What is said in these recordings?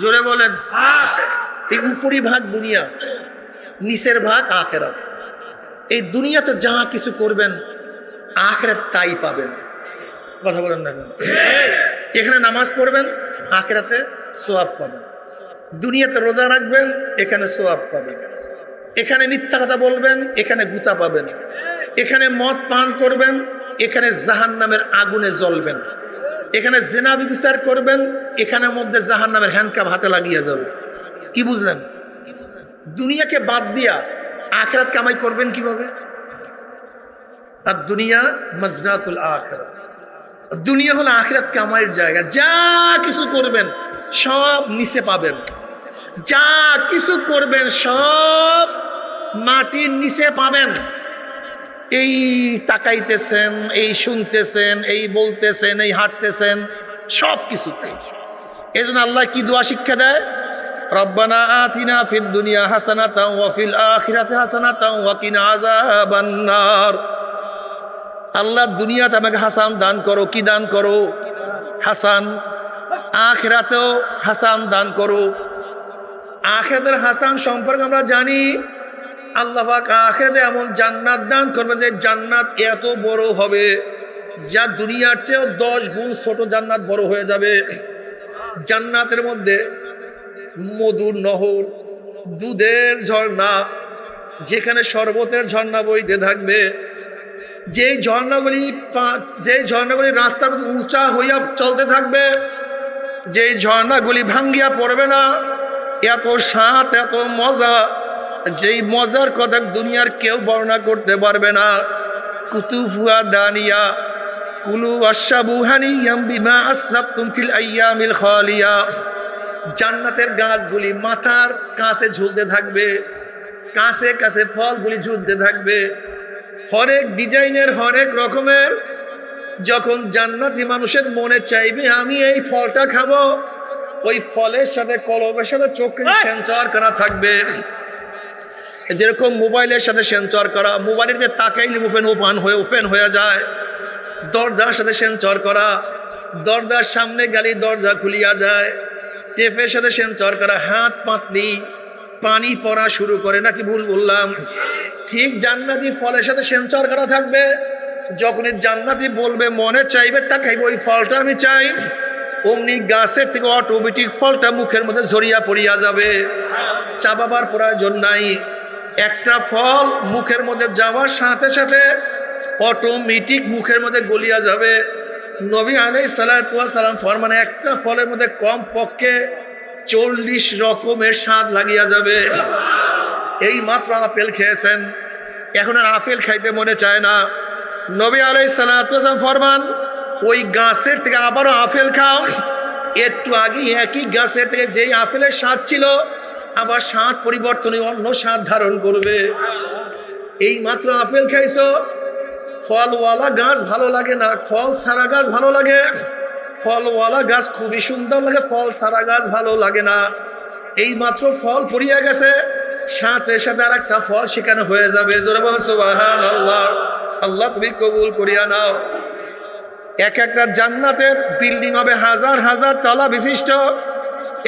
জোরে বলেন। এই উপরি ভাগ দুনিয়া, নিচের ভাগ আখিরাত। এই দুনিয়াতে যা কিছু করবেন আখিরাত তাই পাবেন। কথা বলেন না কেন? এখানে নামাজ পড়বেন, আখিরাতে সওয়াব পাবেন। দুনিয়াতে রোজা রাখবেন, এখানে সওয়াব পাবেন। এখানে মিথ্যা কথা বলবেন, এখানে গুতা পাবেন। এখানে মদ পান করবেন, এখানে জাহান্নামের আগুনে জ্বলবেন। এখানে জিনা ব্যভিচার করবেন, এখানের মধ্যে জাহান্নামের হ্যান্ডকাপ হাতে লাগিয়ে যাবে। কি বুঝলেন? দুনিয়াকে বাদ দিয়া আখিরাত কামাই করবেন কিভাবে? আর দুনিয়া মাজরাতুল আখিরাত, দুনিয়া হলো আখিরাত কামাইয়ের জায়গা। যা কিছু করবেন সব নিচে পাবেন, যা কিছু করবেন সব মাটির নিচে পাবেন। এই তাকাইতেছেন, এই শুনতেছেন, এই বলতেছেন, এই হাঁটতেছেন, সব কিছু। এই জন্য আল্লাহ কি দোয়া শিক্ষা দেয়? রব্বানা আতিনা ফিদ দুনিয়া হাসানাতাও ওয়া ফিল আখিরাতি হাসানাতাও ওয়া কিনা আযাবান নার। আল্লাহ দুনিয়াতে আমাকে হাসান দান করো। কি দান করো? হাসান। আখিরাতেও হাসান দান করো। আখিরাতের হাসান সম্পর্কে আমরা জানি, আল্লাহ পাক আখিরাতে এমন জান্নাত দান করবে যে জান্নাত এত বড় হবে যা দুনিয়ার চেয়েও 10 গুণ ছোট জান্নাত বড় হয়ে যাবে। জান্নাতের মধ্যে মধুর নহর, দুধের ঝর্ণা, যেখানে শরবতের ঝর্ণা বইতে থাকবে। যেই ঝর্ণাগুলি রাস্তার মধ্যে উঁচা হইয়া চলতে থাকবে, যেই ঝর্ণাগুলি ভাঙ্গিয়া পড়বে না। এত স্বাদ, এত মজা, যেই মজার কথা দুনিয়ার কেউ বর্ণনা করতে পারবে না। কুতুফুয়া দানিয়া কুলু ওয়াশরাবু হানিয়াম বিমা আসলাফতুম ফিল আইয়ামিল খালিয়া। জান্নাতের গাছগুলি মাথার কাছে ঝুলতে থাকবে, কাছে কাছে ফলগুলি ঝুলতে থাকবে, হরেক ডিজাইনের, হরেক রকমের। যখন জান্নাতি মানুষের মনে চাইবে আমি এই ফলটা খাবো, ওই ফলের সাথে কলমের সাথে চোখে সেন্সর করা থাকবে। যেরকম মোবাইলের সাথে সেন্সর করা, মোবাইলের যে তাকাইলে ওপেন হয়ে যায়। দরজার সাথে সেন্সর করা, দরজার সামনে গেলে দরজা খুলিয়া যায়। টেপের সাথে সেন্সর করা, হাত পাতলি পানি পড়া শুরু করে। নাকি ভুল বললাম? ঠিক জান্নাতি ফলের সাথে সেন্সর করা থাকবে। যখনই জান্নাতি বলবে মনে চাইবে তাকাইবে ওই ফলটা আমি চাই, অমনি গাছের থেকে অটোমেটিক ফলটা মুখের মধ্যে ঝরিয়া পড়িয়া যাবে। চাবাবার প্রয়োজন নাই। একটা ফল মুখের মধ্যে যাওয়ার সাথে সাথে অটোমেটিক মুখের মধ্যে গলিয়া যাবে। নবী আলাইহিস সালাতু ওয়াস সালাম ফরমান, একটা ফলের মধ্যে কম পক্ষে 40 রকমের স্বাদ লাগিয়া যাবে। এই মাত্র আপেল খেয়েছেন, এখন আর আপেল খাইতে মনে চায় না। নবী আলাইহিস সালাতু ওয়াস সালাম ফরমান, ওই গাছের থেকে আবারও আপেল খাও। একটু আগে একই গাছের থেকে যেই আপেলের স্বাদ ছিল, আবার স্বাদ পরিবর্তনে অন্য স্বাদ ধারণ করবে। এই মাত্র আপেল খাইছো। ফলওয়ালা গাছ ভালো লাগে না, ফল ছাড়া গাছ ভালো লাগে। ফলওয়ালা গাছ খুবই সুন্দর লাগে, ফল ছাড়া গাছ ভালো লাগে না। এই মাত্র ফল পড়িয়া গেছে, সাথে সাথে আর একটা ফল সেখানে হয়ে যাবে। জোরে বলেন সুবহানাল্লাহ। আল্লাহ তুমি কবুল করিয়া নাও। এক একটা জান্নাতের বিল্ডিং হবে হাজার হাজার তলা বিশিষ্ট।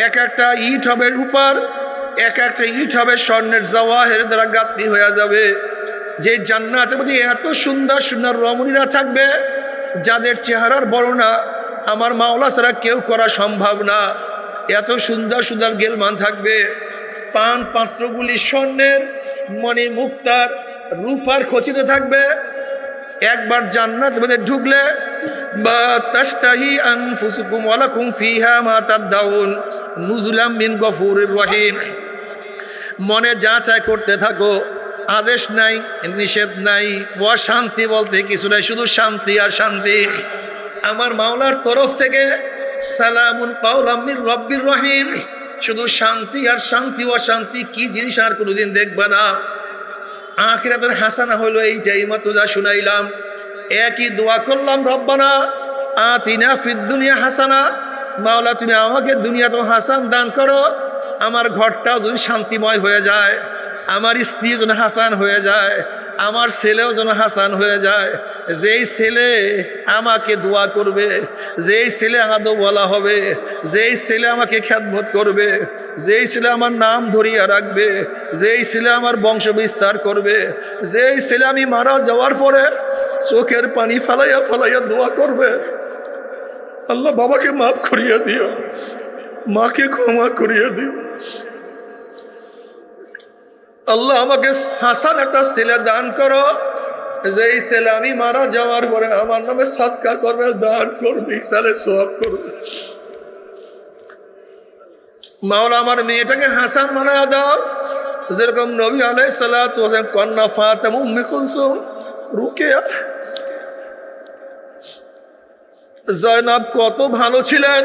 এক একটা ইট হবে রূপার, এক একটা ইট হবে স্বর্ণের জওয়াহের দ্বারা গাঁথনি হয়ে যাবে। যে জান্নাতের মধ্যে এত সুন্দর সুন্দর রমণীরা থাকবে যাদের চেহারার বর্ণনা আমার মাওলা ছাড়া কেউ করা সম্ভব না। এত সুন্দর সুন্দর গেলমান থাকবে। পান পাত্রগুলি স্বর্ণের, মণি মুক্তার, রূপার খচিত থাকবে। একবার জান্নাতের মধ্যে ঢুকলে বা তাশতাহি আনফুসুকুম ওয়া লাকুম ফিহা মা তাদউন নুজুলাম মিন গফুরির রহিম। মনে যা চায় করতে থাকো, আদেশ নাই, নিষেধ নাই, অশান্তি বলতে কিছু নাই, শুধু শান্তি আর শান্তি। আমার মাওলার তরফ থেকে সালামুন কাওলাম মির রব্বির রহিম। শুধু শান্তি আর শান্তি, অশান্তি কি জিনিস আর কোনোদিন দেখবা না। আখিরাতের হাসানা হইল এইটাই, মাত্র যা শুনাইলাম। একই দোয়া করলাম, রব্বানা আতিনা ফিদ দুনিয়া হাসানা। মাওলা তুমি আমাকে দুনিয়াতে হাসান দান করো, আমার ঘরটাও যদি শান্তিময় হয়ে যায়, আমার স্ত্রী যেন হাসান হয়ে যায়, আমার ছেলেও যেন হাসান হয়ে যায়, যেই ছেলে আমাকে দোয়া করবে, যেই ছেলে আদব বলা হবে, যেই ছেলে আমাকে খ্যাতমত করবে, যেই ছেলে আমার নাম ধরিয়া রাখবে, যেই ছেলে আমার বংশ বিস্তার করবে, যেই ছেলে আমি মারা যাওয়ার পরে চোখের পানি ফালাইয়া ফালাইয়া দোয়া করবে, আল্লাহ বাবাকে মাফ করিয়া দিও, মাকে ক্ষমা করিয়া দিও। আল্লাহ আমাকে হাসান একটা ছেলে দান করো, যেই ছেলে আমি মারা যাওয়ার পরে আমার নামে সদকা করবে, দান করবে, ইসালে সওয়াব করবে। মাওলা আমার মেয়েটাকে হাসান বানায়া দাও, যেরকম নবী আলাইহিস সালাতু ওয়াস সালাম কন্যা ফাতেমা উম্মে কুলসুম, রুকিয়া, জয়নাব কত ভালো ছিলেন,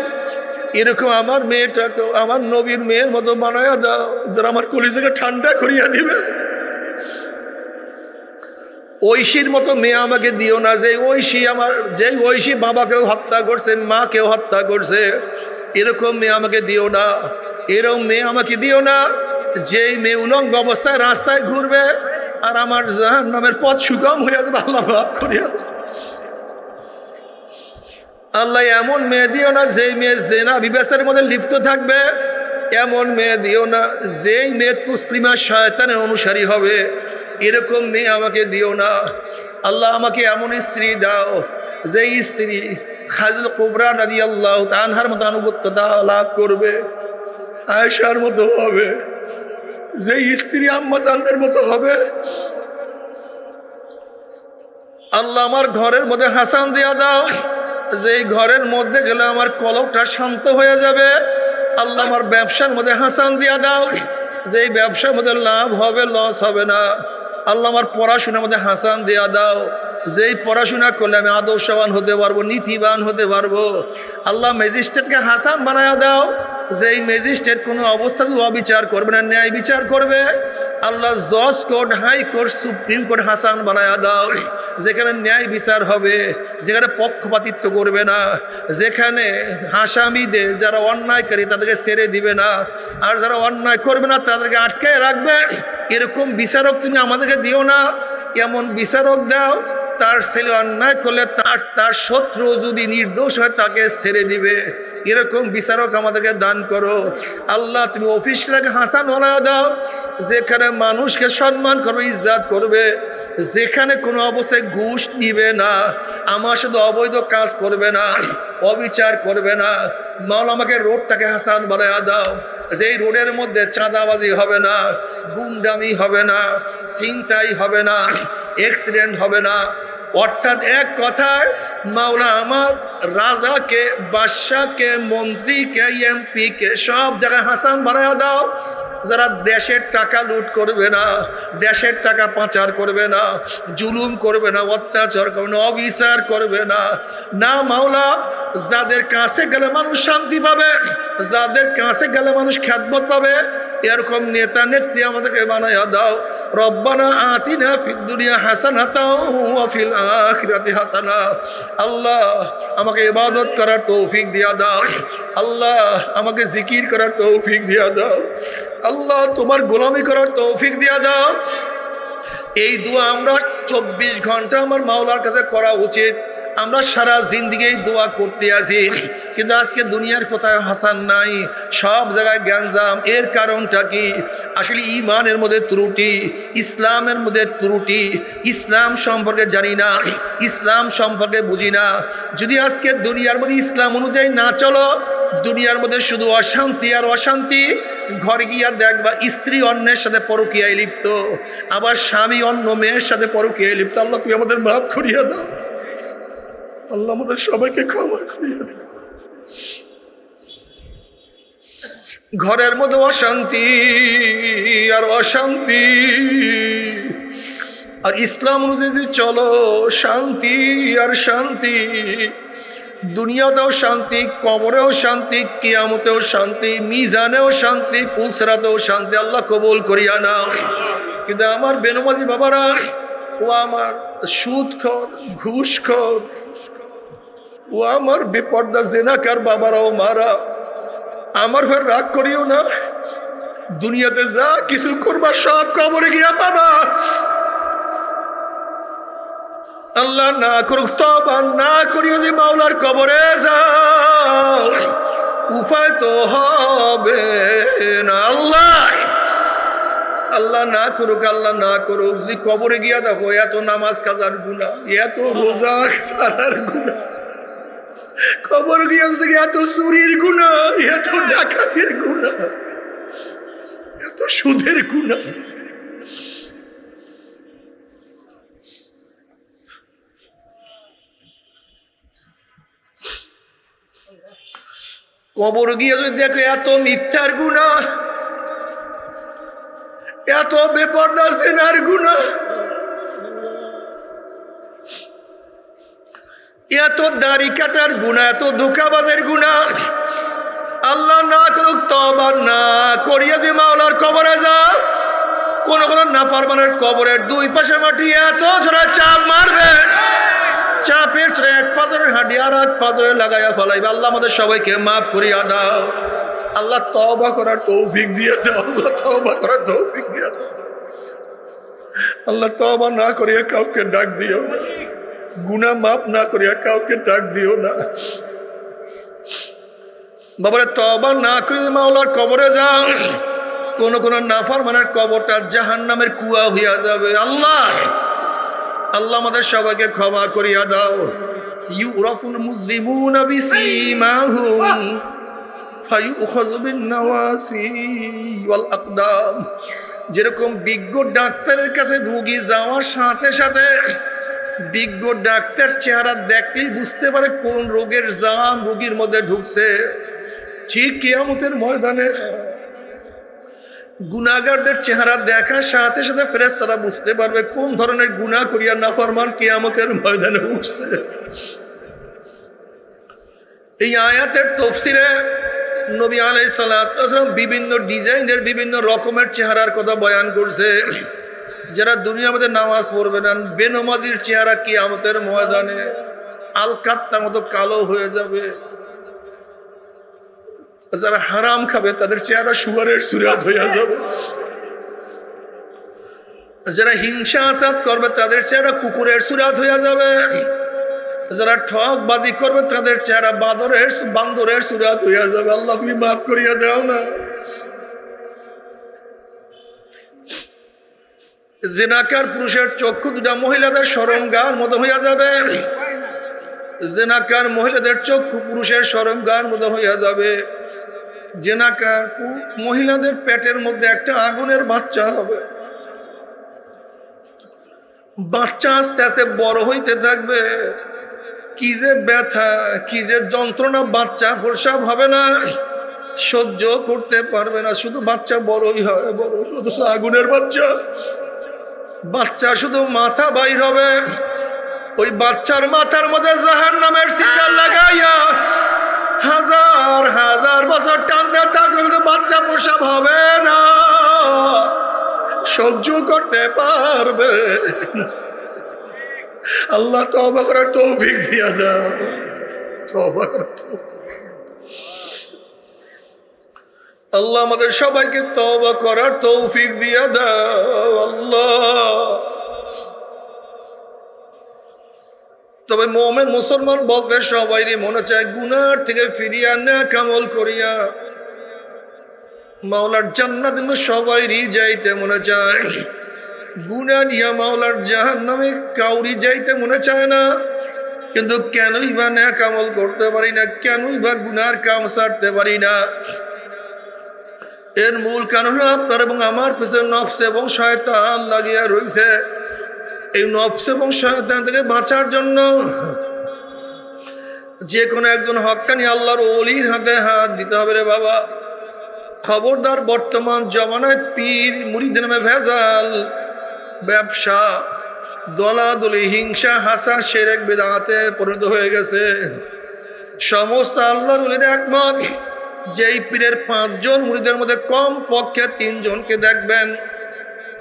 এরকম আমার মেয়েটাকে আমার নবীর মেয়ের মতো বানায়া দাও, যারা আমার কলিজাকে ঠান্ডা করিয়া দিবে। ঐশীর মতো মেয়ে আমাকে দিও না, যে ঐশী বাবাকেও হত্যা করছে, মাকেও হত্যা করছে, এরকম মেয়ে আমাকে দিও না। এরকম মেয়ে আমাকে দিও না যেই মেয়ে উলঙ্গ অবস্থায় রাস্তায় ঘুরবে আর আমার জাহান্নামের পথ সুগম হয়ে যাবে। আল্লাহ মাফ করিয়া দাও। আল্লাহ এমন মেয়ে দিও না যেই মেয়ে জেনা বিবাসের মধ্যে লিপ্ত থাকবে, এমন মেয়ে দিও না যেই মেয়ে তুসলিমা শয়তানের অনুসারী হবে, এরকম মেয়ে আমাকে দিও না। আল্লাহ আমাকে এমন স্ত্রী দাও যেই স্ত্রী খাদিজা কুবরা রাদিয়াল্লাহু তাআলা আনহার মতো আনুগত্যতা লাভ করবে, আয়েশার মতো হবে, যেই স্ত্রী আম্মা জানদের মতো হবে। আল্লাহ আমার ঘরের মধ্যে হাসান দিয়া দাও, যেই ঘরের মধ্যে গেলে আমার কলবটা শান্ত হয়ে যাবে। আল্লাহ আমার ব্যবসার মধ্যে হাসান দিয়া দাও, যেই ব্যবসার মধ্যে লাভ হবে, লস হবে না। আল্লাহ আমার পড়াশোনার মধ্যে হাসান দিয়া দাও, যেই পড়াশোনা করলে আমি আদর্শবান হতে পারবো, নীতিবান হতে পারবো। আল্লাহ ম্যাজিস্ট্রেটকে হাসান বানায়া দাও, যেই ম্যাজিস্ট্রেট কোনো অবস্থাতে অবিচার করবে না, ন্যায় বিচার করবে। আল্লাহ জজ court, high court, supreme court হাসান বানায়া দাও, যেখানে ন্যায় বিচার হবে, যেখানে পক্ষপাতিত্ব করবে না, যেখানে আসামিদের যারা অন্যায়কারী তাদেরকে ছেড়ে দিবে না, আর যারা অন্যায় করবে না তাদেরকে আটকায় রাখবে। এরকম বিচারক তুমি আমাদেরকে দিও না, এমন বিচারক দাও তার ছেলে অন্যায় করলে তার শত্রু যদি নির্দোষ হয় তাকে ছেড়ে দিবে, এরকম বিচারক আমাদেরকে দান করো। আল্লাহ তুমি অফিসটাকে হাসান বানায়া দাও, যেখানে মানুষকে সম্মান করবে, ইজ্জত করবে, যেখানে কোনো অবস্থায় ঘুষ নিবে না, আমার সাথে অবৈধ কাজ করবে না, অবিচার করবে না। মাওলা আমাকে রোডটাকে হাসান বানায়া দাও, যেই রোডের মধ্যে চাঁদাবাজি হবে না, গুন্ডামি হবে না, ছিনতাই হবে না, অ্যাক্সিডেন্ট হবে না। অর্থাৎ এক কথায় মাওলা আমার রাজাকে, বাদশাকে, মন্ত্রীকে, এমপিকে সব জায়গায় হাসান বানায়া দাও, যারা দেশের টাকা লুট করবে না, দেশের টাকা পাচার করবে না, জুলুম করবে না, অত্যাচার করবে না, অবিচার করবে না। না মাওলা, যাদের কাছে গেলে মানুষ শান্তি পাবে, যাদের কাছে গেলে মানুষ খ্যাতমত পাবে, এরকম নেতা নেত্রী আমাদেরকে বানায়া দাও। রব্বানা আতিনা ফিদ দুনিয়া হাসানাতাও ওয়া ফিল আখিরাতি হাসানা। আল্লাহ আমাকে ইবাদত করার তৌফিক দিয়া দাও, আল্লাহ আমাকে জিকির করার তৌফিক দিয়া দাও, আল্লাহ তোমার গোলামি করার তৌফিক দিয়া দাও। এই দোয়া আমরা 24 ঘন্টা আমার মাওলার কাছে করা উচিত। আমরা সারা জিন্দিগি দোয়া করতে আছি, কিন্তু আজকে দুনিয়ার কোথায় হাসান নাই, সব জায়গায় গ্যাঞ্জাম। এর কারণটা কি? আসলে ইমানের মধ্যে ত্রুটি, ইসলামের মধ্যে ত্রুটি। ইসলাম সম্পর্কে জানি না, ইসলাম সম্পর্কে বুঝি না। যদি আজকে দুনিয়ার মধ্যে ইসলাম অনুযায়ী না চলো, দুনিয়ার মধ্যে শুধু অশান্তি আর অশান্তি। ঘরে গিয়া দেখবা স্ত্রী অন্যের সাথে পরকীয়ায় লিপ্ত, আবার স্বামী অন্য মেয়ের সাথে পরকীয়ায় লিপ্ত। আল্লাহ তুমি আমাদের মাফ করিয়া দাও, আল্লাহ আমাদের সবাইকে ক্ষমা করিয়া দাও। ঘরের মধ্যে অশান্তি আর অশান্তি, আর ইসলাম অনুযায়ী চলো শান্তি আর শান্তি। দুনিয়াতেও শান্তি, কবরেও শান্তি, কিয়ামতেও শান্তি, মিজানেও শান্তি, পুলসরাতেও শান্তি। আল্লাহ কবুল করিয়া নাও। কিন্তু আমার বেনমাজি বাবারা, ও আমার সুদখোর, ঘুষখোর, ও আমার বেপর্দা জেনাকার বাবারাও মারা, আমার ঘর রাগ করিও না। দুনিয়াতে যা কিছু করবা সব কবরে গিয়া পাবা। আল্লাহ না করুক, তওবা না করি যদি মাওলার কবরে যাও, উপায় তো হবে না। আল্লাহ না করুক, আল্লাহ না করুক, যদি কবরে গিয়া দেখো এত নামাজ কাজার গুনাহ, এত রোজা সারার গুনাহ, কবর গিয়া যদি এত চুরির গুনাহ, এত ডাকাতের গুনাহ, এত সুদের গুনাহ, কবর গিয়ে যদি দেখো এত মিথ্যার গুনাহ, এত বেপরদা জেনার গুনাহ, এত দাড়ি কাটার গুনাহ, এত ধোঁকাবাজের গুনাহ, আল্লাহ না করুক তওবা না করিয়া যে মাওলার কবরে যাও, কোন নাফরমানের কবরের দুই পাশে মাটি এত ঝোড়া চাপ মারবে, চাপের ছেড়ে এক পাজরের হাঁটি আর এক পাজরে লাগাইয়া ফেলাইবে। আল্লাহ আমাদের সবাইকে মাফ করিয়া দাও। আল্লাহ তওবা করার তৌফিক দিয়ে দাও। আল্লাহ তওবা করার তৌফিক দিয়ে দাও। আল্লাহ তওবা না করিয়া কাউকে ডাক দিও না, গুনাহ মাফ না করিয়া কাউকে ডাক দিও না। বাবারে তওবা না করিয়া মাওলার কবরে যাও, কোন নাফরমানের কবরটা জাহান্নামের কুয়া হইয়া যাবে। আল্লাহ আমাদের সবাইকে ক্ষমা করিয়া দাও। ইউরাফুল মুজরিমুনা বিসীমাহুম ফায়ুখাযু বিন-নাওয়াসি ওয়াল আকদাম। যেরকম বিজ্ঞ ডাক্তারের কাছে রোগী যাওয়ার সাথে সাথে বিজ্ঞ ডাক্তার চেহারা দেখলেই বুঝতে পারে কোন রোগের জাম রোগীর মধ্যে ঢুকছে, ঠিক কিয়ামতের ময়দানে গুনাহগারদের চেহারা দেখার সাথে সাথে ফেরেশতারা বুঝতে পারবে কোন ধরনের গুনাহ করিয়া নাফরমান কিয়ামতের ময়দানে উঠছে। এই আয়াতের তাফসীরে নবী আলাইহিস সালাতু ওয়াস সালাম বিভিন্ন ডিজাইনের বিভিন্ন রকমের চেহারার কথা বয়ান করছে। যারা দুনিয়ার মধ্যে নামাজ পড়বে না, বেনমাজির চেহারা কিয়ামতের ময়দানে আলকাত্তার মতো কালো হয়ে যাবে। যারা হারাম খাবে তাদের চেহারা শুয়ারের সুরাত হইয়া যাবে। যারা হিংসা আসাদ করবে তাদের চেহারা কুকুরের সুরাত হইয়া যাবে। যারা ঠকবাজি করবে তাদের চেহারা বান্দরের সুরাত হইয়া যাবে। আল্লাহ তুমি মাফ করিয়া দাও না। জিনাকার পুরুষের চক্ষু দুটা মহিলাদের শরমগার মতো হইয়া যাবে। জিনাকার মহিলাদের চক্ষু পুরুষের শরমগার মতো হইয়া যাবে। জিনাকার মহিলাদের পেটের মধ্যে একটা আগুনের বাচ্চা হবে। বাচ্চা আস্তে আস্তে বড় হইতে থাকবে। কি যে ব্যথা, কি যে যন্ত্রণা, বাচ্চা প্রসাব হবে না, সহ্য করতে পারবে না। শুধু বাচ্চা বড়ই হয়, বড় শুধু আগুনের বাচ্চা। বাচ্চা শুধু মাথা বাইর হবে, ওই বাচ্চার মাথার মধ্যে জাহান্নামের শিকল লাগাইয়া হাজার হাজার বছর টানতে থাকবে, কিন্তু বাচ্চা প্রসাব হবে না, সহ্য করতে পারবে না। আল্লাহ তওবা করার তৌফিক দিয়া দাও। তওবা করার তৌফিক। আল্লাহ আমাদের সবাইকে তওবা করার তৌফিক দিয়া দাও আল্লাহ। তবে মুমিন মুসলমান বলতে সবাইরই মনে চায় গুনার থেকে ফিরিয়া নেক আমল করিয়া মাওলার জান্নাতে সবাইরই যাইতে মনে চায়। গুনাহ নিয়া মাওলার জাহান্নামে কাউরি যাইতে মনে চায় না। কিন্তু কেনই বা নেক আমল করতে পারি না, কেনই বা গুনার কাম ছাড়তে পারি না? এর মূল কারণ হলো আপনার এবং আমার পিছনে নফস এবং শয়তান লাগিয়া রয়েছে। এই নফস এবং শয়তান থেকে বাঁচার জন্য যে কোনো একজন হক্কানি আল্লাহর ওলির হাতে হাত দিতে হবে রে বাবা। খবরদার, বর্তমান জমানায় পীর মুরিদের নামে ভেজাল, ব্যবসা, দলাদলি, হিংসা, হাসা, শিরক, বিদআতে পরিণত হয়ে গেছে। সমস্ত আল্লাহর ওলির একমত, যেই পীরের 5 জন মুরিদের মধ্যে কম পক্ষে 3 জনকে দেখবেন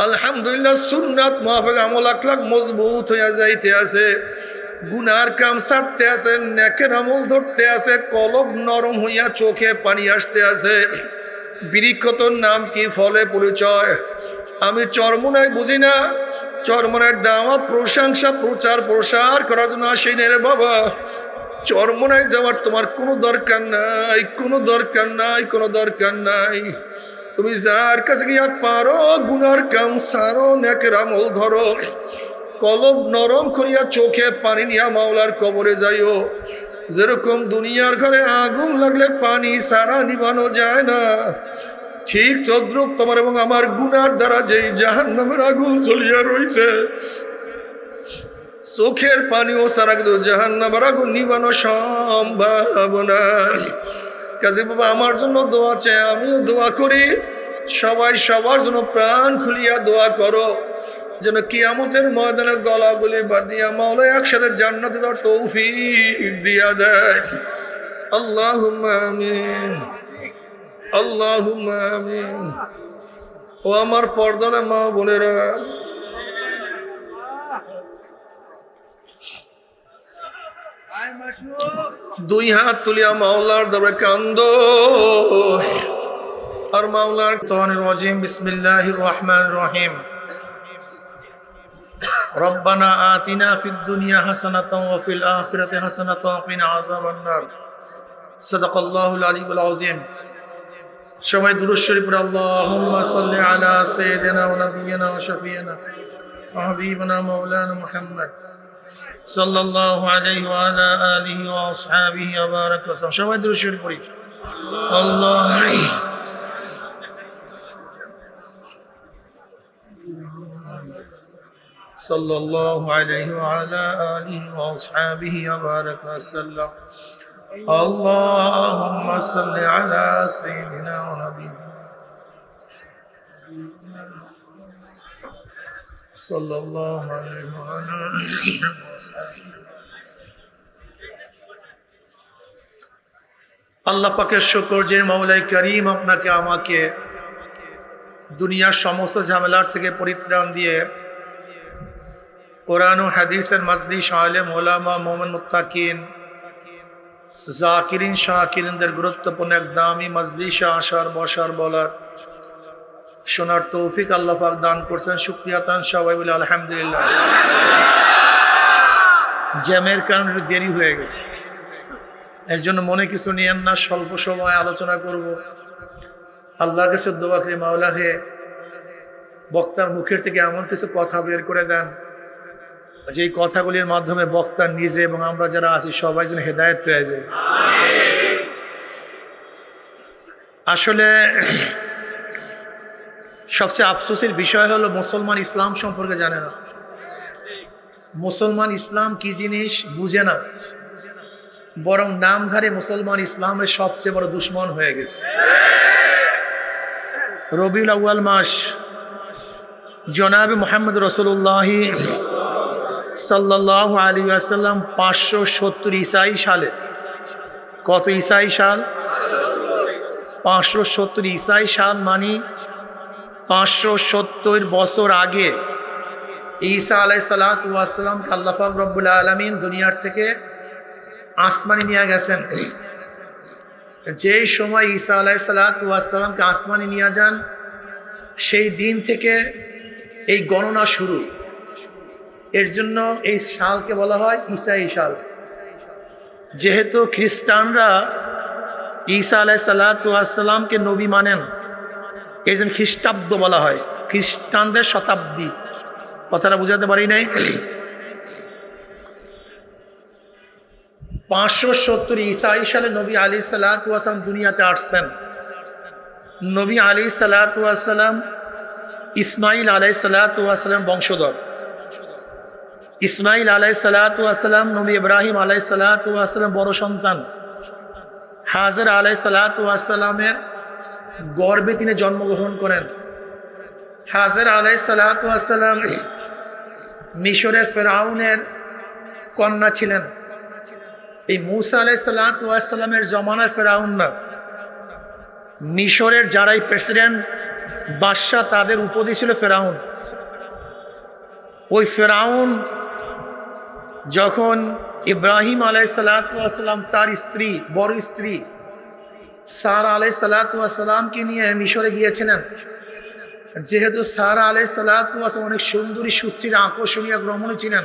আলহামদুলিল্লাহ সুন্নাত মুআফিক আমল আখলাক মজবুত হইয়া যাইতে আছে, গুনার কাম ছাড়তে আছে, নেকের আমল ধরতে আছে, কলব নরম হইয়া চোখে পানি আসতে আছে। বৃক্ষতর নাম কি, ফলে পরিচয়। আমি চরমুনায় বুঝি না, চরমনের দাওয়াত প্রশংসা প্রচার প্রসার করার জন্য আসেনি রে বাবা। চরমনায় যাওয়ার তোমার কোনো দরকার নাই, কোনো দরকার নাই, কোনো দরকার নাই। তুমি যার কাছে গিয়া পারো গুনার কাম সারো, নেকের আমল ধরো, কলব নরম করিয়া চোখে পানি নিয়া মাওলার কবরে যাইও। যেরকম দুনিয়ার ঘরে আগুন লাগলে পানি সারা নিবানো যায় না, ঠিক তদ্রুপ তোমার এবং আমার গুনার দ্বারা যেই জাহান্নামের আগুন জ্বলিয়া রইছে, চোখের পানিও সারা কিন্তু জাহান্নামের আগুন নিবানো সম্ভব না। কাজে বাবা আমার জন্য দোয়া চাই, আমিও দোয়া করি, সবাই সবার জন্য প্রাণ খুলিয়া দোয়া করো যেন কিয়ামতের ময়দানে গলাগুলি বাঁধিয়া মাওলা একসাথে জান্নাতে যাওয়ার তৌফিক দিয়া দেয়। আল্লাহুম্মা আমিন, আল্লাহুম্মা আমিন। ও আমার পর্দার মা বোনেরা, দুই হাত তুলিয়া মাওলার দরবারে কান্দো আর মাওলার তাওয়ানির রাজিম। বিসমিল্লাহির রহমানির রহিম। রব্বানা আতিনা ফিদ দুনিয়া হাসানাতাও ওয়া ফিল আখিরাতি হাসানাতাও ওয়া কিনা আযাবান নার। সাদাকাল্লাহুল আলিয়্যুল আযীম। সবাই দুরূদ শরীফ পড়ে আল্লাহুম্মা সাল্লি আলা সাইয়্যিদিনা ওয়া নাবিয়িনা ওয়া শাফিয়িনা ওয়া হাবিবিনা মাওলানা মুহাম্মদ সাল্লাল্লাহু আলাইহি ওয়া আলা আলিহি ওয়া আসহাবিহি ওয়া বারাকা ওয়া সাল্লাম। সবাই দুরূদ শরীফ পড়ি। আল্লাহ সাল্লাল্লাহু আলাইহি ওয়া আলা আলিহি ওয়া আসহাবিহি ওয়া বারাকা ওয়া সাল্লাম। আল্লাহুম্মা সাল্লি আলা সাইয়্যিদিনা ওয়া নাবিয়িনা সাল্লাল্লাহু আলাইহি ওয়া আলা আলিহি ওয়া আসহাবিহি। আল্লাহ পাকের শুকর যে মাওলাই করিম আপনাকে আমাকে দুনিয়ার সমস্ত ঝামেলার থেকে পরিত্রাণ দিয়ে কোরআন ও হাদিসের মজলিস, আলেম ওলামা, মুমিন মুত্তাকিন, জাকিরিন শাকিরিনদের গুরুত্বপূর্ণ এক দামি মজলিসে আসার, বসার, বলার, শোনার তৌফিক আল্লাহ পাক দান করছেন। শুকরিয়া তান সবাই বলে আলহামদুলিল্লাহ। জ্যামের কারণে একটু দেরি হয়ে গেছে, এর জন্য মনে কিছু নিয়েন না, স্বল্প সময় আলোচনা করব। আল্লাহর কাছে দোয়া করি, মাওলা হে বক্তার মুখের থেকে এমন কিছু কথা বের করে দেন যেই কথাগুলির মাধ্যমে বক্তা নিজে এবং আমরা যারা আছি সবাই যেন হেদায়েত পেয়ে যায়। আসলে সবচেয়ে আফসোসের বিষয় হলো মুসলমান ইসলাম সম্পর্কে জানে না, মুসলমান ইসলাম কি জিনিস বুঝে না, বরং নামধারী মুসলমান ইসলামের সবচেয়ে বড় দুশ্মন হয়ে গেছে। রবিউল আউয়াল মাস জনাবে মুহাম্মদ রাসূলুল্লাহ সাল্লাল্লাহু আলাইহি ওয়াসাল্লাম 570 ঈসাই সালে, কত ঈসাই সাল? 570 ঈসাই সাল, মানে 570 বছর আগে ঈসা আলাইহিস সালাতু ওয়াস সালামকে আল্লাহ পাক রব্বুল আলামিন দুনিয়ার থেকে আসমানে নিয়ে গেছেন। যেই সময় ঈসা আলাইহিস সালাতু ওয়াস সালামকে আসমানে নিয়ে যান, সেই দিন থেকে এই গণনা শুরু। এর জন্য এই সালকে বলা হয় ঈসাই সাল। যেহেতু খ্রিস্টানরা ঈসা আলাইহিস সালাতু ওয়াস সালামকে নবী মানেন, এই জন্য খ্রিস্টাব্দ বলা হয়, খ্রিস্টানদের শতাব্দী। কথাটা বুঝাতে পারি নাই? 570 ঈসাই সালে নবী আলাইহিস সালাতু ওয়াস সালাম দুনিয়াতে আসছেন। নবী আলাইহিস সালাতু ওয়াস সালাম ইসমাইল আলাইহিস সালাতু ওয়াস সালাম বংশধর। ইসমাইল আলাইহিস সালাতু ওয়াস সালাম নবী ইব্রাহিম আলাইহিস সালাতু ওয়াস সালাম বড় সন্তান। হাজরা আলাইহিস সালাতু ওয়াস সালামের গর্ভে তিনি জন্মগ্রহণ করেন। হাজরা আলাইহিস সালাতু ওয়াস সালাম মিশরের ফেরাউনের কন্যা ছিলেন। এই মূসা আলাইহিস সালাতু ওয়াস সালামের জমানার ফেরাউন না, মিশরের যারাই প্রেসিডেন্ট বাদশাহ তাদের উপাধি ছিল ফেরাউন। ওই ফেরাউন যখন ইব্রাহিম আলাইহিস সালাতু ওয়াস সালাম তার স্ত্রী, বড় স্ত্রী সারা আলাইহিস সালাতু ওয়াস সালামকে নিয়ে মিশরে গিয়েছিলেন, যেহেতু সারা আলাইহিস সালাতু ওয়াস অনেক সুন্দরী, সুচির, আকর্ষণীয়, রমণী ছিলেন,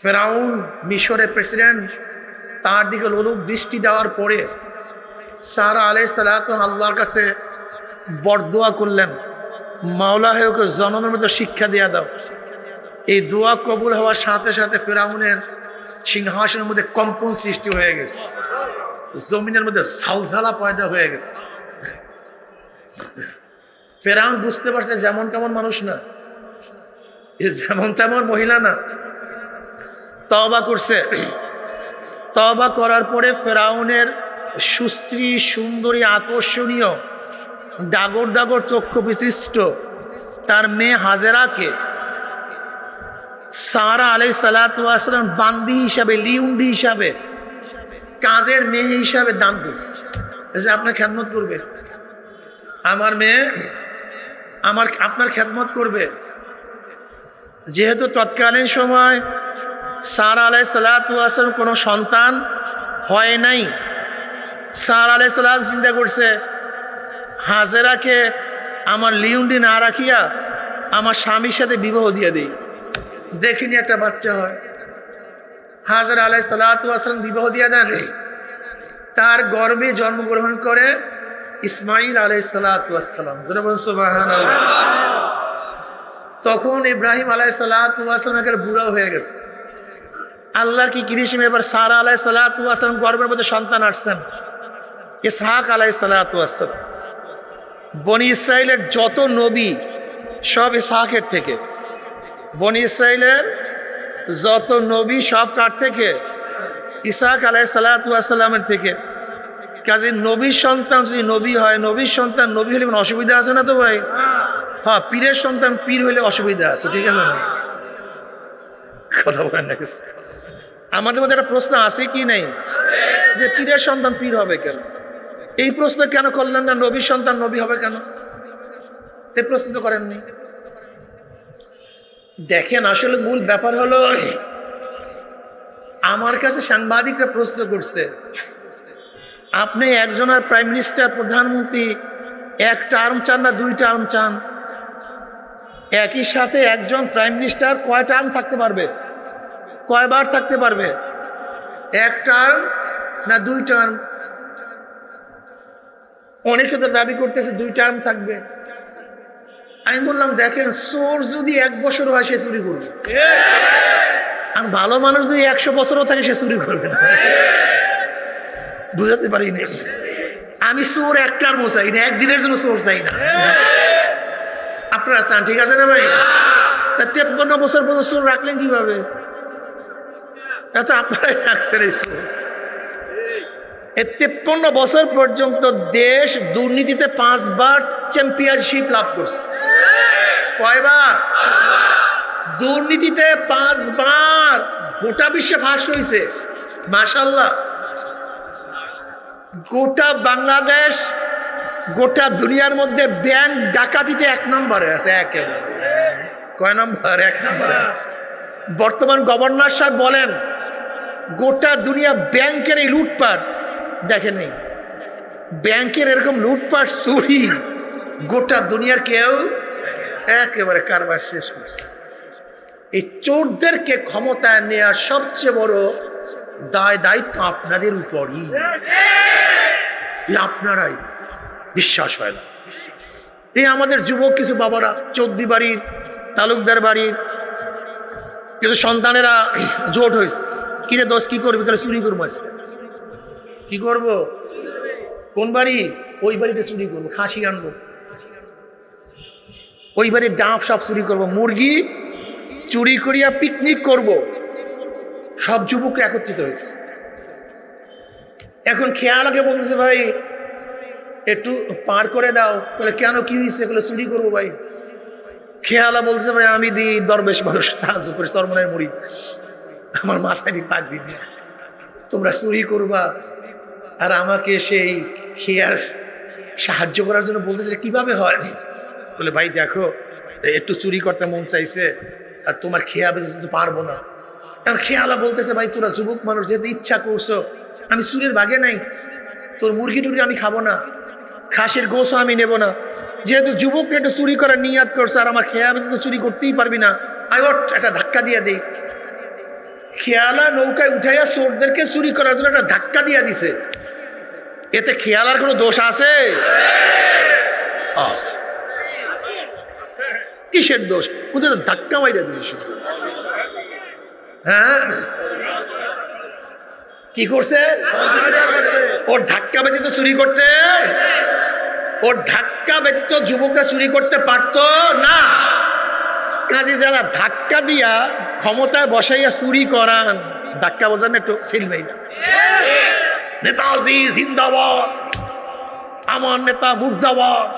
ফেরাউন মিশরের প্রেসিডেন্ট তার দিকে লোলুপ দৃষ্টি দেওয়ার পরে সারা আলাইহিস সালাতু আল্লাহর কাছে বরদোয়া করলেন, মাওলা হে ওকে জনমের মধ্যে শিক্ষা দিয়ে দাও। এই দোয়া কবুল হওয়ার সাথে সাথে ফেরাউনের সিংহাসনের মধ্যে কম্পন সৃষ্টি হয়ে গেছে, জমিনের মধ্যে ঝালঝালা পয়দা হয়ে গেছে। ফেরাউন বুঝতে পারছে যেমন কেমন মানুষ না, এ যেমন তেমন মহিলা না। তওবা করছে। তওবা করার পরে ফেরাউনের সুস্ত্রী, সুন্দরী, আকর্ষণীয়, ডাগর ডাগর চক্ষু বিশিষ্ট তার মেয়ে হাজেরাকে সারা আলাইহিস সালাতু ওয়াস সালাম বান্দি হিসাবে, লিউন্ডি হিসাবে, কাজের মেয়ে হিসাবে দান করছে যে আপনার খেদমত করবে, আমার মেয়ে আপনার খেদমত করবে। যেহেতু তৎকালীন সময় সারা আলাইহিস সালাতু ওয়াস সালাম কোনো সন্তান হয় নাই, সারা আলাইহিস সালাম চিন্তা করছে হাজেরাকে আমার লিউন্ডি না রাখিয়া আমার স্বামীর সাথে বিবাহ দিয়ে দিই, দেখিনি একটা বাচ্চা হয়। হাজেরা আলাইহিস সালাতু ওয়াস সালাম বিবাহ দিয়ে দেন। তার গর্ভে জন্মগ্রহণ করে ইসমাইল আলাইহিস সালাতু ওয়াস সালাম। সুবহানাল্লাহ। তখন ইব্রাহিম আলাইহিস সালাতু ওয়াস সালাম একেবারে বুড়া হয়ে গেছে। আল্লাহর কি কৃষ্ণ, এবার সারা আলাইহিস সালাতু ওয়াস সালাম গর্ভের মধ্যে সন্তান আসছেন, ইসহাক আলাইহিস সালাতু ওয়াস সালাম। বনি ইসরাইলের যত নবী সব ইসহাকের থেকে, বনি ইসরাইলের যত নবী সব কার থেকে? ইসহাক আলাইহিস সালাতু ওয়াস সালামের থেকে। কাজে নবীর সন্তান যদি নবী হয়, নবীর সন্তান নবী হলে কোনো অসুবিধা আছে না তো ভাই? হ্যাঁ, পীরের সন্তান পীর হইলে অসুবিধা আছে, ঠিক আছে না? কথা বলেন না কিছু? আমাদের মধ্যে একটা প্রশ্ন আছে কি নেই যে পীরের সন্তান পীর হবে কেন? এই প্রশ্ন কেন করলেন না নবীর সন্তান নবী হবে কেন? এই প্রশ্ন তো করেননি। দেখেন, আসলে মূল ব্যাপার হলো, আমার কাছে সাংবাদিকরা প্রশ্ন করছে, আপনি একজনের প্রাইম মিনিস্টার, প্রধানমন্ত্রী, এক টার্ম চান না দুই টার্ম চান? একই সাথে একজন প্রাইম মিনিস্টার কয় টার্ম থাকতে পারবে, কয়বার থাকতে পারবে? এক টার্ম না দুই টার্ম? অনেকে তো দাবি করতেছে দুই টার্ম থাকবে। আমি বললাম, দেখেন, চোর যদি 1 বছর হয় সে চুরি করবে, আর ভালো মানুষ যদি 100 বছরও থাকে সে চুরি করবে না। বুঝাতে পারি না? আমি চোর এক টার্ম চাই না, একদিনের জন্য চোর চাই না। আপনারা চান, ঠিক আছে না ভাই? 53 বছর পর্যন্ত চোর রাখলেন কিভাবে? এত আপনারাই রাখছেন এই চোর। 53 বছর পর্যন্ত দেশ দুর্নীতিতে 5 বার চ্যাম্পিয়নশিপ লাভ করছে। কয়বার? দুর্নীতিতে 5 বার গোটা বিশ্বে ফার্স্ট হয়েছে। মাশাআল্লাহ। গোটা বাংলাদেশ, গোটা দুনিয়ার মধ্যে ব্যাংক ডাকাতিতে 1 নম্বরে আছে, একেবারে। কয় নম্বর? 1 নম্বরে। বর্তমান গভর্নর সাহেব বলেন, গোটা দুনিয়া ব্যাংকের এই লুটপাট দেখেন নেই, ব্যাংকের এরকম লুটপাট, চুরি গোটা দুনিয়ার কেউ একেবারে কারবার শেষ করছে। এই চোরদেরকে ক্ষমতায় নেওয়ার সবচেয়ে বড় দায়িত্ব আপনাদের উপরই। আপনারাই, বিশ্বাস হয় না। এই আমাদের যুবক কিছু বাবারা, চৌধুরী বাড়ির, তালুকদার বাড়ির কিছু সন্তানেরা জোট হয়েছে, কিরে দোষ কি করবি? চুরি করবো। আজকে কি করবো? কোন বাড়ি? ওই বাড়িতে চুরি করবো, খাসি আনবো, ওই বাড়ির ডাব সব চুরি করবো, মুরগি চুরি করিয়া পিকনিক করব। সব যুবকরা একত্রিত হয়েছে। এখন খেয়ালাকে বলতেছে, ভাই একটু পার করে দাও। বলে, কেন, কি হয়েছে? বলে, চুরি করবো ভাই। খেয়ালা বলছে, ভাই আমি দিই দরবেশ মানুষ, তাহাজ্জুদ করে চরমনের মুড়ি, আমার মাথায় দিয়ে পাকবি না, তোমরা চুরি করবা আর আমাকে সেই খেয়ার সাহায্য করার জন্য বলতেছে, কিভাবে হয়? বলে, ভাই দেখো, একটু চুরি করতে মন চাইছে, আর তোমার খেয়া কিন্তু পারবো না। কারণ খেয়ালা বলতেছে, ভাই তোরা যুবক মানুষ, যেহেতু ইচ্ছা করছো, আমি চুরির ভাগে নাই, তোর মুরগি টুরগি আমি খাবো না, খাসির গোশও আমি নেব না, যেহেতু যুবক একটু চুরি করার নিয়াত করছে আর আমার খেয়াল তো চুরি করতেই পারবি না, ওঠ একটা ধাক্কা দিয়ে দিই। খেয়ালা নৌকায় উঠাইয়া চোরদেরকে চুরি করার জন্য একটা ধাক্কা দিয়ে দিছে। এতে খেয়ালার কোনো দোষ আছে? কিসের দোষ? ওদের ধাক্কা মাইরা দিয়েছে। হ্যাঁ, কি করছে? ওর ধাক্কা ব্যতীত চুরি করতে, ওর ধাক্কা ব্যতীত যুবকরা চুরি করতে পারতো না। কাজে যারা ধাক্কা দিয়া ক্ষমতায় বসাইয়া চুরি করান, ধাক্কা বোঝান একটু সিলবাই না। নেতাজি জিন্দাবাদ, আমার নেতা মুর্দাবাদ,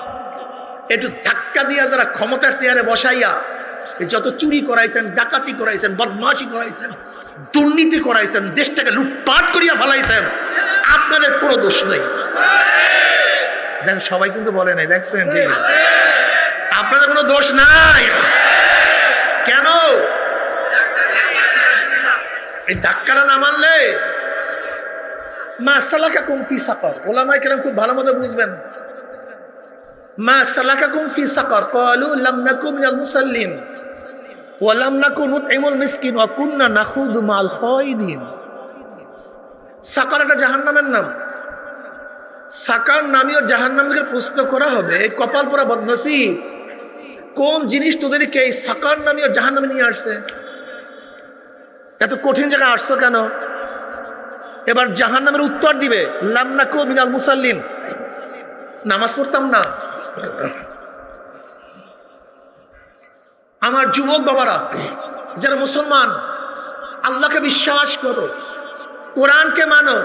একটু ধাক্কা দিয়া যারা ক্ষমতার চেয়ারে বসাইয়া যত চুরি করাইছেন, ডাকাতি করাইছেন, বদমাশি করাইছেন, দুর্নীতি করাইছেন, দেশটাকে লুটপাট করিয়া ফেলাইছেন, আপনাদের কোনো দোষ নেই। দেখেন সবাই কিন্তু বলে নাই, দেখছেন? ঠিক, আপনাদের কোনো দোষ নাই। কেন? এই ধাক্কাটা না মানলে মা সালাকাকুম ফি সাকার, ওলামায়ে কেরাম খুব ভালো মতো বুঝবেন। মা সালাকাকুম ফি সাকার ক্বালু লাম নাকু মিনাল মুসাল্লিন ওয়া লাম নাকু নুতইমুল মিসকিন ওয়া কুননা নাখুদু মাল খায়দিন। সাকার একটা জাহান্নামের নাম। সাকার নামীয় জাহান্নামকে প্রশ্ন করা হবে, কপাল পোড়া বদনসিব, কোন জিনিস তোদেরকে এই সাকার নামীয় জাহান্নামে নিয়ে আসছে? এত কঠিন জায়গায় আসছো কেন? এবার জাহান্নামের উত্তর দিবে, লাম নাকু মিনাল মুসাল্লিন, নামাজ পড়তাম না। আমার যুবক বাবারা যারা মুসলমান, আল্লাহকে বিশ্বাস করো, কোরআনকে মানো,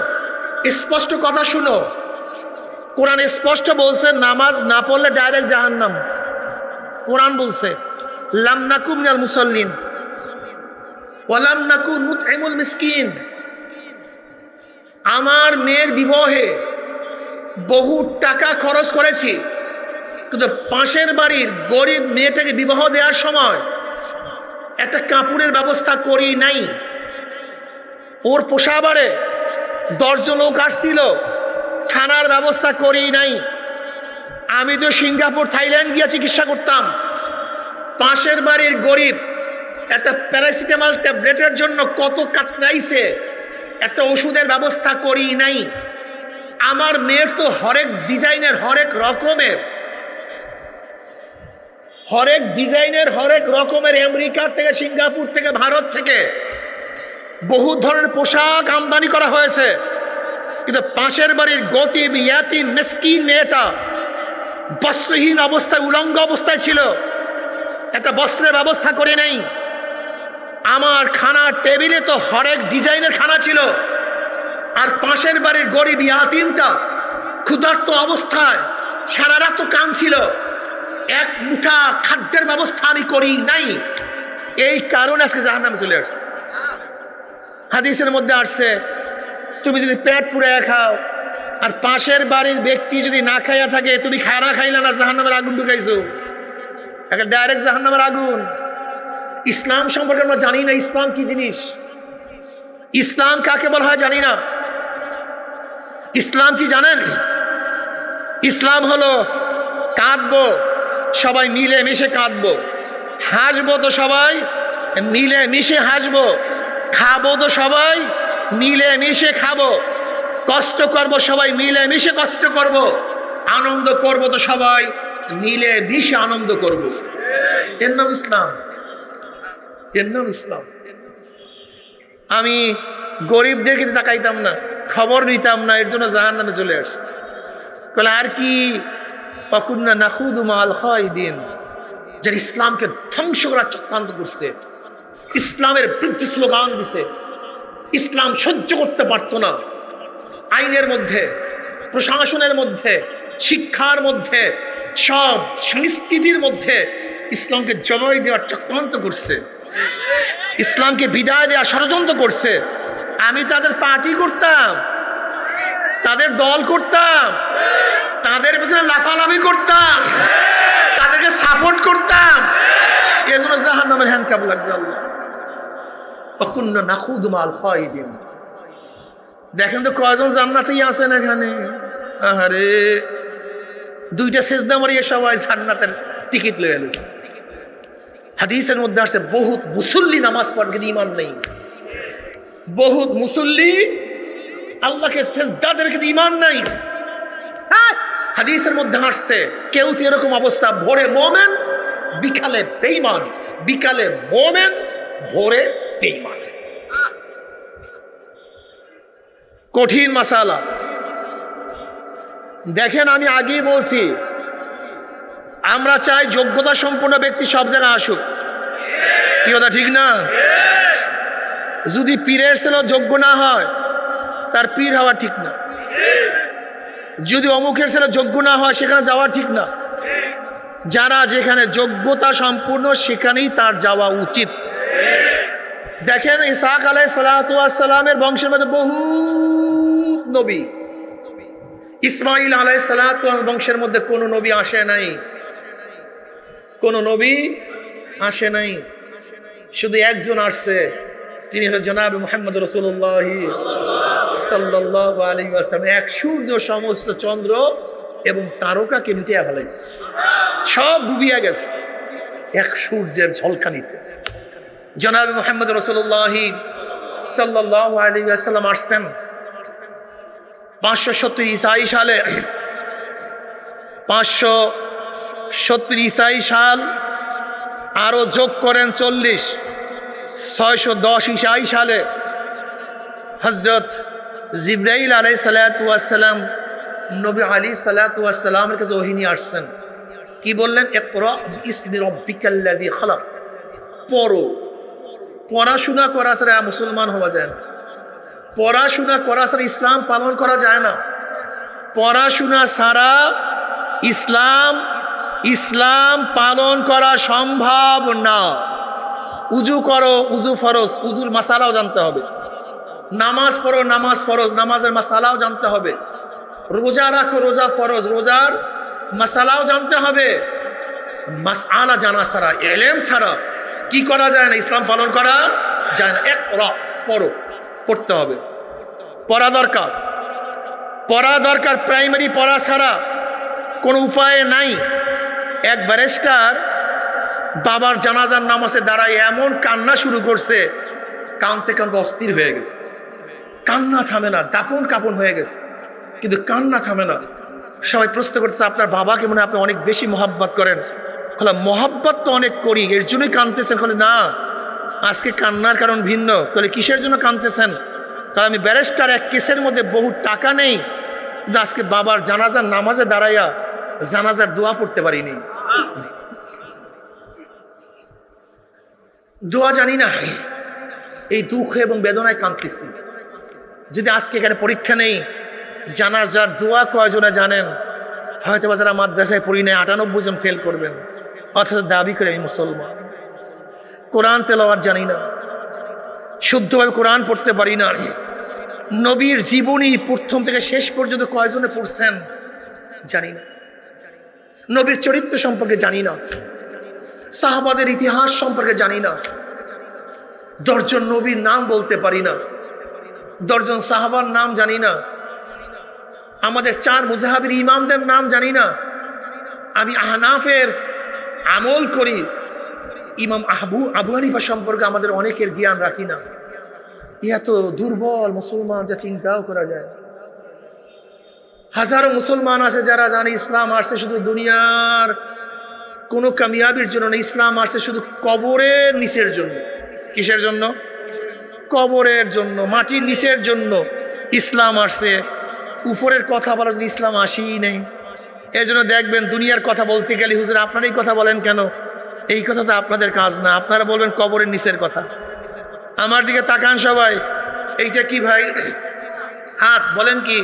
স্পষ্ট কথা শুনো। কোরআন স্পষ্ট বলছে নামাজ না পড়লে ডাইরেক্ট জাহান্নাম। কোরআন বলছে লাম নাকু মিনাল মুসাল্লিন ওয়া লাম নাকু নুতইমুল মিসকিন। আমার মেয়ের বিবাহে বহু টাকা খরচ করেছি, কিন্তু পাশের বাড়ির গরিব মেয়েটাকে বিবাহ দেওয়ার সময় একটা কাপড়ের ব্যবস্থা করি নাই। ওর পোষাবারে 10 জন লোক আসছিল, খানার ব্যবস্থা করি নাই। আমি তো সিঙ্গাপুর থাইল্যান্ড গিয়ে চিকিৎসা করতাম, পাশের বাড়ির গরিব একটা প্যারাসিটামল ট্যাবলেটের জন্য কত কাটনাইছে, একটা ওষুধের ব্যবস্থা করি নাই। আমার মেয়ের তো হরেক ডিজাইনের, হরেক রকমের আমেরিকার থেকে, সিঙ্গাপুর থেকে, ভারত থেকে বহু ধরনের পোশাক আমদানি করা হয়েছে, কিন্তু পাশের বাড়ির গতিম ইয়াতিম মিসকিন মেয়েটা বস্ত্রহীন অবস্থায়, উলঙ্গ অবস্থায় ছিল, একটা বস্ত্রের ব্যবস্থা করে নেই। আমার খানার টেবিলে তো হরেক ডিজাইনের খানা ছিল, আর পাশের বাড়ির গরিব ইয়াতিমটা ক্ষুধার্ত অবস্থায় সারা রাত কাঁদছিল, এক মুঠা খাদ্যের ব্যবস্থা আমি করি নাই। এই কারণে আজকে জাহান্নামে চলে আসছে। হাদিসের মধ্যে আসছে, তুমি যদি পেট পুড়াইয়া খাও আর পাশের বাড়ির ব্যক্তি যদি না খাইয়া থাকে, তুমি খানা খাইলা না, জাহান্নামের আগুন ঢুকাইছো, একটা ডাইরেক্ট জাহান্নামের আগুন। ইসলাম সম্পর্কে আমরা জানি না, ইসলাম কি জিনিস, ইসলাম কাকে বলা হয় জানি না। ইসলাম কি জানেন? ইসলাম হলো কাঁদবো সবাই মিলে মিশে কাঁদবো, হাসবো তো সবাই মিলে মিশে হাসবো, খাবো তো সবাই মিলে মিশে খাবো, কষ্ট করবো সবাই মিলে মিশে কষ্ট করব, আনন্দ করবো তো সবাই মিলে মিশে আনন্দ করব। এর নাম ইসলাম, এর নাম ইসলাম। আমি গরিবদেরকে তাকাইতাম না, খবর নিতাম না, এর জন্য জাহান্নামে চলে আসছে। বলে আর কি, অকুন্না নাখুদু মাল খায়দিন, যারা ইসলামকে ধ্বংস করার চক্রান্ত করছে, ইসলামের বিরুদ্ধে স্লোগান দিছে, ইসলাম সহ্য করতে পারতো না, আইনের মধ্যে, প্রশাসনের মধ্যে, শিক্ষার মধ্যে, সব সংস্কৃতির মধ্যে ইসলামকে জবাই দেওয়ার চক্রান্ত করছে, ইসলামকে বিদায় দেওয়ার ষড়যন্ত্র করছে। আমি তাদের পার্টি করতাম, তাদের দল করতাম, তাদের পেছনে লাফালাফি করতাম, তাদেরকে সাপোর্ট করতাম, এর জন্য জাহান্নামের হ্যান্ডকাপ লাগছে। আল্লাহ অকুন্ন নাখুদু মাল খায়দিন। দেখেন তো কয়জন জান্নাতেই আছেন এখানে। আরে দুইটা সেজদা মারিয়ে সবাই জান্নাতের টিকিট লয়ে লইছে। হাদিসের মধ্যে আসছে বহুত মুসল্লি নামাজ পড়ে কিন্তু ঈমান নেই, বহুত মুসল্লি আল্লাহকে সেজদা দেবে কিন্তু ঈমান নাই। হাদিসের মধ্যে আসছে কেউ তো এরকম অবস্থা, ভোরে মুমিন বিকালে বেঈমান, বিকালে মুমিন ভোরে বেঈমান। কঠিন মাসালা। দেখেন আমি আগেই বলছি, আমরা চাই যোগ্যতা সম্পন্ন ব্যক্তি সব জায়গায় আসুক, কি কথা ঠিক না? যদি পীরের ছেলে যোগ্য না হয় তার পীর হওয়া ঠিক না, যদি অমুকের ছেলে যোগ্য না হয় সেখানে যাওয়া ঠিক না। যারা যেখানে যোগ্যতা সম্পূর্ণ সেখানেই তার যাওয়া উচিত। দেখেন ইসহাক আলাইহিস সালাতু ওয়াস সালামের বংশের মধ্যে বহুত নবী, ইসমাইল আলাইহিস সালাতু ওয়াস বংশের মধ্যে কোন নবী আসে নাই, কোন নবী আসে নাই, শুধু একজন আসছে, তিনি হলেন জনাব মুহাম্মদ রাসূলুল্লাহ সাল্লাল্লাহু আলাইহি ওয়াসাল্লাম। এক সূর্য সমস্ত চন্দ্র এবং তারকাকে মিটিয়ে ফেলাইছে, সব ডুবিয়া গেছে এক সূর্যের ঝলকানিতে। জনাব মুহাম্মদ রাসূলুল্লাহ সাল্লাল্লাহু আলাইহি ওয়াসাল্লাম আসছেন 570 ঈসাই সালে, 570 ঈসাই সাল, আরো যোগ করেন 40, 610 ঈসাই সালে হযরত জিবরাইল আলাইহিস সালাতু ওয়াস সালাম নবী আলাইহিস সালাতু ওয়াস সালামের কাছে ওহী নিয়ে আসছেন। কি বললেন? ইকরা বিইসমি রাব্বিকাল্লাযী খালাক। পড়ো। পড়াশোনা করা ছাড়া মুসলমান হওয়া যায় না, পড়াশোনা করা ছাড়া ইসলাম পালন করা যায় না, পড়াশোনা ছাড়া ইসলাম পালন করা সম্ভব না। উজু করো, উজু ফরজ, উজুর মাসালাও জানতে হবে। নামাজ পড়ো, নামাজ ফরজ, নামাজের মাসালাও জানতে হবে। রোজা রাখো, রোজা ফরজ, রোজার মাসালাও জানতে হবে। মাসআলা জানা ছাড়া, ইলম ছাড়া কি করা যায় না? ইসলাম পালন করা যায় না। ইকরা, পড়ো, পড়তে হবে, পড়া দরকার, পড়া দরকার। প্রাইমারি পড়া ছাড়া কোনো উপায় নাই। এক ব্যারিস্টার বাবার জানাজার নামাজে দাঁড়ায় এমন কান্না শুরু করছে, কাঁদতে কাঁদতে অস্থির হয়ে গেছে, কান্না থামে না, দাপন কাপন হয়ে গেছে, কিন্তু কান্না থামে না। সবাই প্রশ্ন করছে, আপনার বাবাকে মনে হয় আপনি অনেক বেশি মহাব্বত করেন। বলে মহাব্বত তো অনেক করি, এর জন্যই কাঁদতেছেন? বলে না, আজকে কান্নার কারণ ভিন্ন। বলে কিসের জন্য কাঁদতেছেন? কারণ আমি ব্যারিস্টার, এক কেসের মধ্যে বহু টাকা নেই যে আজকে বাবার জানাজার নামাজে দাঁড়াইয়া জানাজার দোয়া পড়তে পারিনি, দোয়া জানি না, এই দুঃখ এবং বেদনায় কাঁদতেছি। যদি আজকে এখানে পরীক্ষা নেই, জানাজার দোয়া কয়জনে জানেন? হয়তো যারা মাদ্রাসায় পড়ি নাই 98 জন ফেল করবেন, অথচ দাবি করে আমি মুসলমান। কোরআন তেলাওয়াত জানি না, শুদ্ধভাবে কোরআন পড়তে পারি না। নবীর জীবনী প্রথম থেকে শেষ পর্যন্ত কয়জনে পড়ছেন জানি না। নবীর চরিত্র সম্পর্কে জানি না, সাহাবাদের ইতিহাস সম্পর্কে জানি না। 10 জন নবীর নাম বলতে পারি না, 10 জন সাহাবার নাম জানি না, আমাদের 4 মুজাহাবির ইমামদের নাম জানি না। আমি আহনাফের আমল করি, ইমাম আবু হানিফা সম্পর্কে আমাদের অনেকের জ্ঞান রাখি না। এত দুর্বল মুসলমান যা চিন্তাও করা যায়। হাজারো মুসলমান আছে যারা জানে ইসলাম আসছে শুধু দুনিয়ার কোনো কামিয়াবির জন্য না, ইসলাম আসছে শুধু কবরের নিচের জন্য। কিসের জন্য? কবরের জন্য, মাটির নিচের জন্য ইসলাম আসছে। উপরের কথা বলার জন্য ইসলাম আসেই নেই। এই জন্য দেখবেন দুনিয়ার কথা বলতে গেলে হুজুর আপনারাই কথা বলেন কেন? এই কথা তো আপনাদের কাজ না, আপনারা বলবেন কবরের নিচের কথা। আমার দিকে তাকান সবাই, এইটা কি ভাই? হাত বলেন কি?